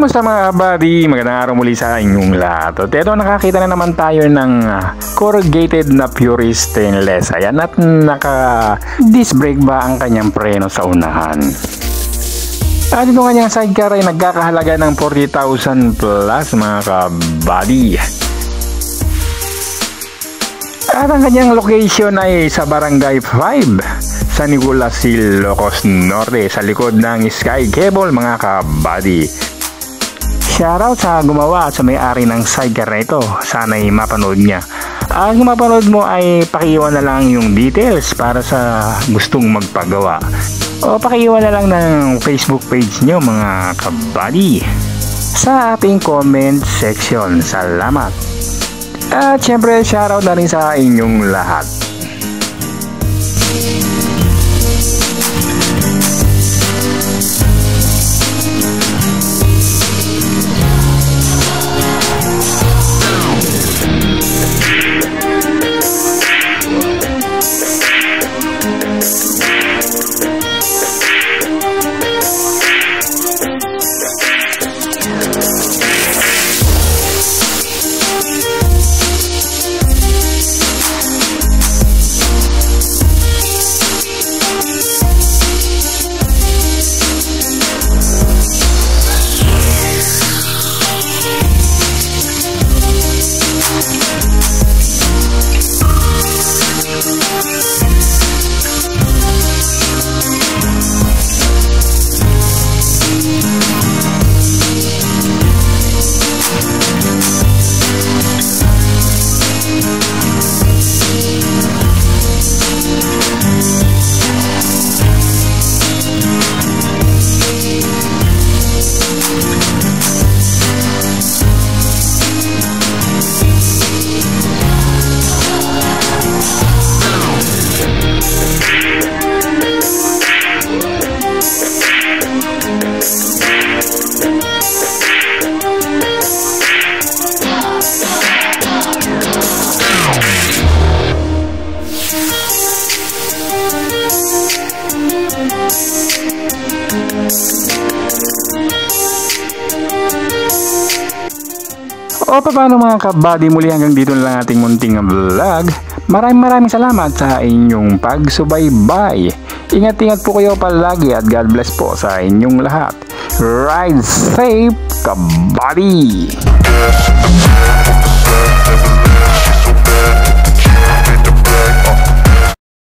Kamusta mga buddy? Magandang araw muli sa inyong lahat. At ito, nakakita na naman tayo ng corrugated na pure stainless. Ayan, at naka-disc brake ba ang kanyang preno sa unahan. At ito kanyang sidecar ay nagkakahalaga ng 40,000 plus mga ka-buddy. At ang kanyang location ay sa Barangay 5, San Nicolas, Ilocos Norte, sa likod ng Sky Cable mga ka-buddy. Shoutout sa gumawa at sa may-ari ng sidecar na ito. Sana'y mapanood niya. Ang mapanood mo ay pakiiwan na lang yung details para sa gustong magpagawa. O pakiiwan na lang ng Facebook page nyo mga ka-buddy sa ating comment section. Salamat. At syempre shoutout na rin sa inyong lahat. O paano mga ka-buddy, muli hanggang dito na lang ating munting vlog. Maraming salamat sa inyong pagsubaybay. Ingat-ingat po kayo palagi at God bless po sa inyong lahat. Ride safe, ka-buddy!